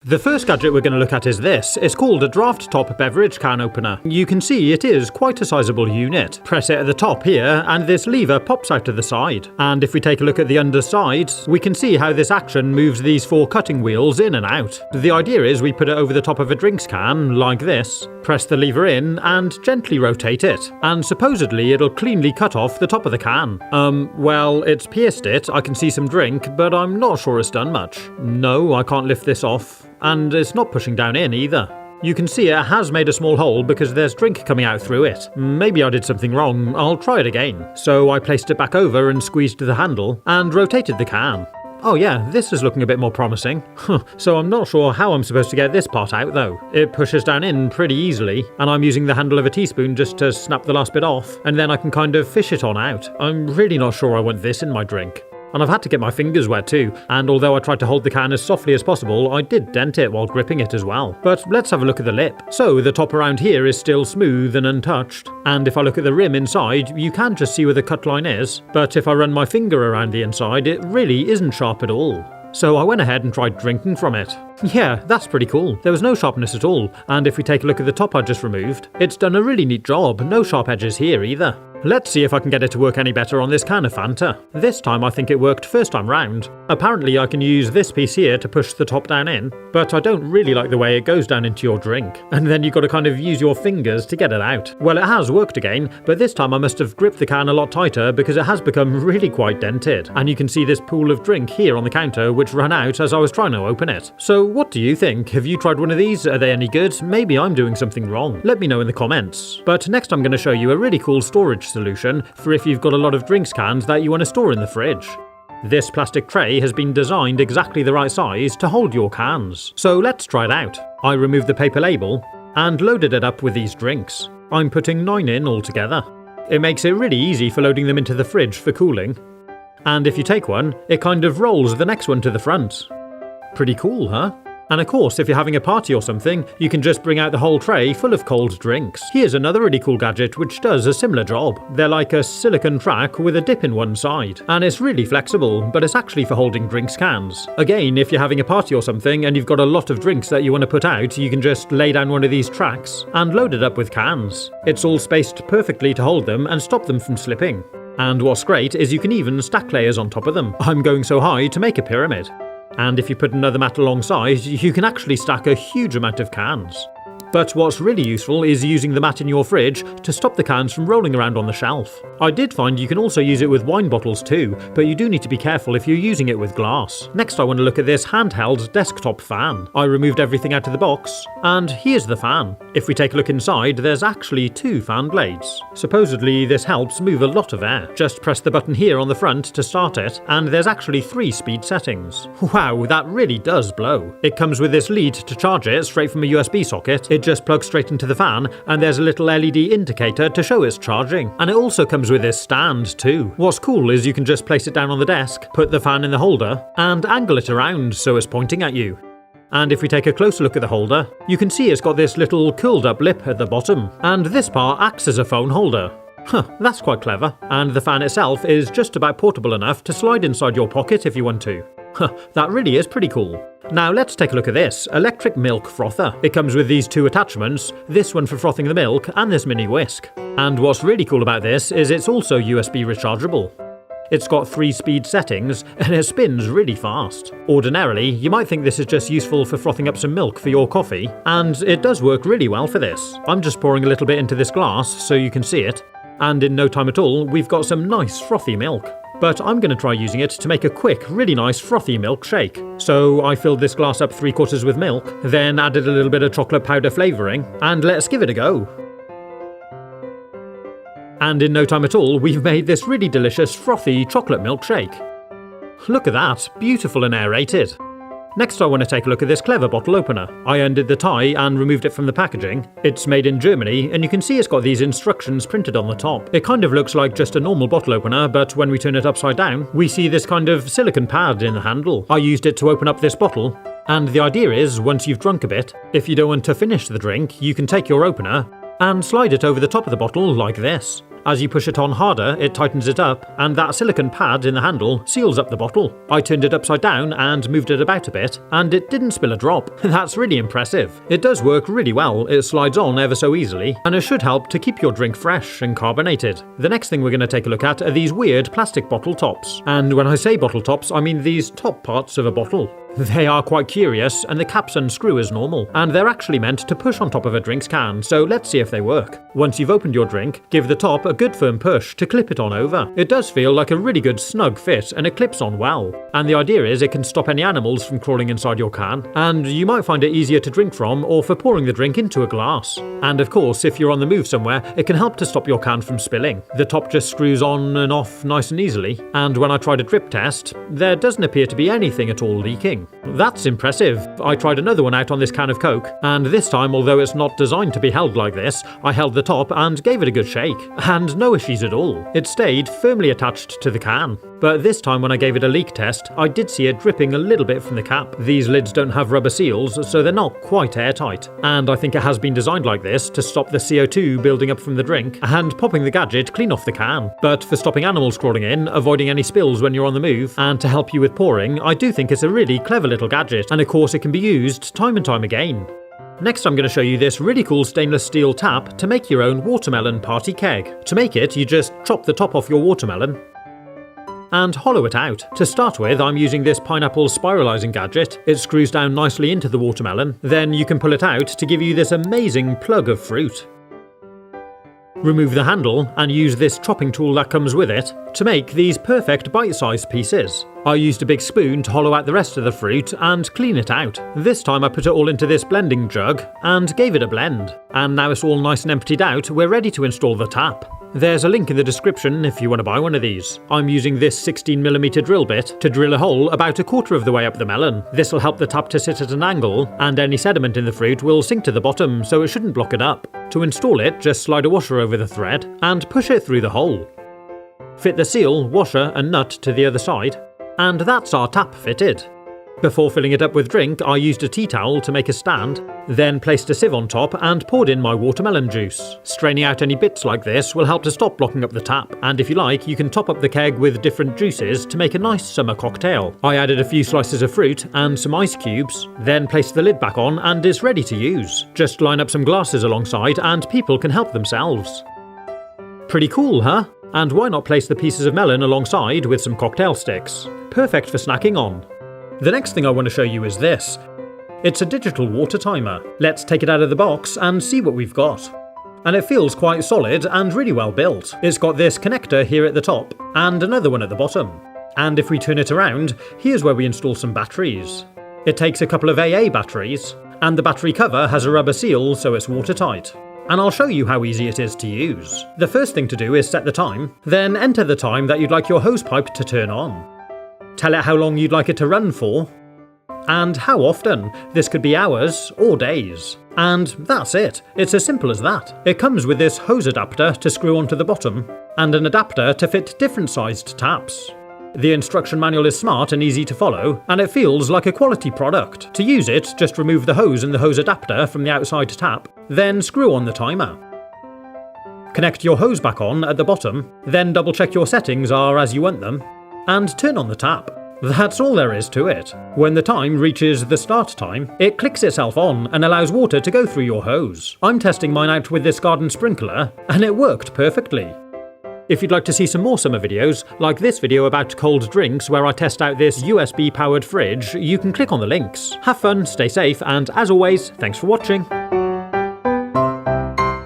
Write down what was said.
The first gadget we're going to look at is this. It's called a draft top beverage can opener. You can see it is quite a sizable unit. Press it at the top here and this lever pops out to the side. And if we take a look at the underside, we can see how this action moves these four cutting wheels in and out. The idea is we put it over the top of a drinks can, like this, press the lever in and gently rotate it. And supposedly it'll cleanly cut off the top of the can. Well, it's pierced it, I can see some drink, but I'm not sure it's done much. No, I can't lift this off. And it's not pushing down in either. You can see it has made a small hole because there's drink coming out through it. Maybe I did something wrong, I'll try it again. So I placed it back over and squeezed the handle and rotated the can. Oh yeah, this is looking a bit more promising. So I'm not sure how I'm supposed to get this part out though. It pushes down in pretty easily, and I'm using the handle of a teaspoon just to snap the last bit off, and then I can kind of fish it on out. I'm really not sure I want this in my drink. And I've had to get my fingers wet too, and although I tried to hold the can as softly as possible, I did dent it while gripping it as well. But let's have a look at the lip. So the top around here is still smooth and untouched, and if I look at the rim inside, you can just see where the cut line is, but if I run my finger around the inside, it really isn't sharp at all. So I went ahead and tried drinking from it. Yeah, that's pretty cool. There was no sharpness at all, and if we take a look at the top I just removed, it's done a really neat job, no sharp edges here either. Let's see if I can get it to work any better on this can of Fanta. This time I think it worked first time round. Apparently I can use this piece here to push the top down in, but I don't really like the way it goes down into your drink. And then you've got to kind of use your fingers to get it out. Well, it has worked again, but this time I must have gripped the can a lot tighter because it has become really quite dented. And you can see this pool of drink here on the counter which ran out as I was trying to open it. So what do you think? Have you tried one of these? Are they any good? Maybe I'm doing something wrong. Let me know in the comments. But next I'm going to show you a really cool storage solution for if you've got a lot of drinks cans that you want to store in the fridge. This plastic tray has been designed exactly the right size to hold your cans. So let's try it out. I removed the paper label and loaded it up with these drinks. I'm putting 9 in altogether. It makes it really easy for loading them into the fridge for cooling. And if you take one, it kind of rolls the next one to the front. Pretty cool, huh? And of course, if you're having a party or something, you can just bring out the whole tray full of cold drinks. Here's another really cool gadget which does a similar job. They're like a silicone track with a dip in one side. And it's really flexible, but it's actually for holding drinks cans. Again, if you're having a party or something and you've got a lot of drinks that you want to put out, you can just lay down one of these tracks and load it up with cans. It's all spaced perfectly to hold them and stop them from slipping. And what's great is you can even stack layers on top of them. I'm going so high to make a pyramid. And if you put another mat alongside, you can actually stack a huge amount of cans. But what's really useful is using the mat in your fridge to stop the cans from rolling around on the shelf. I did find you can also use it with wine bottles too, but you do need to be careful if you're using it with glass. Next I want to look at this handheld desktop fan. I removed everything out of the box, and here's the fan. If we take a look inside, there's actually 2 fan blades. Supposedly this helps move a lot of air. Just press the button here on the front to start it, and there's actually 3 speed settings. Wow, that really does blow. It comes with this lead to charge it straight from a USB socket. It just plugs straight into the fan, and there's a little LED indicator to show it's charging. And it also comes with this stand too. What's cool is you can just place it down on the desk, put the fan in the holder, and angle it around so it's pointing at you. And if we take a closer look at the holder, you can see it's got this little curled up lip at the bottom, and this part acts as a phone holder. That's quite clever. And the fan itself is just about portable enough to slide inside your pocket if you want to. That really is pretty cool. Now let's take a look at this, electric milk frother. It comes with these 2 attachments, this one for frothing the milk and this mini whisk. And what's really cool about this is it's also USB rechargeable. It's got 3 speed settings and it spins really fast. Ordinarily, you might think this is just useful for frothing up some milk for your coffee, and it does work really well for this. I'm just pouring a little bit into this glass so you can see it, and in no time at all, we've got some nice frothy milk. But I'm going to try using it to make a quick, really nice frothy milkshake. So I filled this glass up 3/4 with milk, then added a little bit of chocolate powder flavouring, and let's give it a go. And in no time at all, we've made this really delicious frothy chocolate milkshake. Look at that, beautiful and aerated. Next I want to take a look at this clever bottle opener. I undid the tie and removed it from the packaging. It's made in Germany, and you can see it's got these instructions printed on the top. It kind of looks like just a normal bottle opener, but when we turn it upside down, we see this kind of silicone pad in the handle. I used it to open up this bottle, and the idea is, once you've drunk a bit, if you don't want to finish the drink, you can take your opener and slide it over the top of the bottle like this. As you push it on harder, it tightens it up, and that silicone pad in the handle seals up the bottle. I turned it upside down and moved it about a bit, and it didn't spill a drop. That's really impressive. It does work really well, it slides on ever so easily, and it should help to keep your drink fresh and carbonated. The next thing we're going to take a look at are these weird plastic bottle tops. And when I say bottle tops, I mean these top parts of a bottle. They are quite curious, and the caps unscrew as normal, and they're actually meant to push on top of a drink's can, so let's see if they work. Once you've opened your drink, give the top a good firm push to clip it on over. It does feel like a really good snug fit, and it clips on well. And the idea is it can stop any animals from crawling inside your can, and you might find it easier to drink from or for pouring the drink into a glass. And of course, if you're on the move somewhere, it can help to stop your can from spilling. The top just screws on and off nice and easily, and when I tried a drip test, there doesn't appear to be anything at all leaking. That's impressive. I tried another one out on this can of Coke, and this time, although it's not designed to be held like this, I held the top and gave it a good shake, and no issues at all. It stayed firmly attached to the can. But this time when I gave it a leak test, I did see it dripping a little bit from the cap. These lids don't have rubber seals, so they're not quite airtight, and I think it has been designed like this to stop the CO2 building up from the drink and popping the gadget clean off the can. But for stopping animals crawling in, avoiding any spills when you're on the move, and to help you with pouring, I do think it's a really clever little gadget, and of course it can be used time and time again. Next I'm going to show you this really cool stainless steel tap to make your own watermelon party keg. To make it, you just chop the top off your watermelon and hollow it out. To start with, I'm using this pineapple spiralizing gadget. It screws down nicely into the watermelon, then you can pull it out to give you this amazing plug of fruit. Remove the handle and use this chopping tool that comes with it to make these perfect bite-sized pieces. I used a big spoon to hollow out the rest of the fruit and clean it out. This time I put it all into this blending jug and gave it a blend. And now it's all nice and emptied out, we're ready to install the tap. There's a link in the description if you want to buy one of these. I'm using this 16mm drill bit to drill a hole about a quarter of the way up the melon. This will help the tap to sit at an angle, and any sediment in the fruit will sink to the bottom, so it shouldn't block it up. To install it, just slide a washer over the thread and push it through the hole. Fit the seal, washer and nut to the other side, and that's our tap fitted. Before filling it up with drink, I used a tea towel to make a stand, then placed a sieve on top and poured in my watermelon juice. Straining out any bits like this will help to stop blocking up the tap, and if you like, you can top up the keg with different juices to make a nice summer cocktail. I added a few slices of fruit and some ice cubes, then placed the lid back on and it's ready to use. Just line up some glasses alongside and people can help themselves. Pretty cool, huh? And why not place the pieces of melon alongside with some cocktail sticks? Perfect for snacking on. The next thing I want to show you is this. It's a digital water timer. Let's take it out of the box and see what we've got. And it feels quite solid and really well built. It's got this connector here at the top and another one at the bottom. And if we turn it around, here's where we install some batteries. It takes a couple of AA batteries, and the battery cover has a rubber seal so it's watertight. And I'll show you how easy it is to use. The first thing to do is set the time, then enter the time that you'd like your hose pipe to turn on. Tell it how long you'd like it to run for, and how often. This could be hours or days. And that's it. It's as simple as that. It comes with this hose adapter to screw onto the bottom, and an adapter to fit different sized taps. The instruction manual is smart and easy to follow, and it feels like a quality product. To use it, just remove the hose and the hose adapter from the outside tap, then screw on the timer. Connect your hose back on at the bottom, then double check your settings are as you want them, and turn on the tap. That's all there is to it. When the time reaches the start time, it clicks itself on and allows water to go through your hose. I'm testing mine out with this garden sprinkler, and it worked perfectly. If you'd like to see some more summer videos, like this video about cold drinks where I test out this USB-powered fridge, you can click on the links. Have fun, stay safe, and as always, thanks for watching.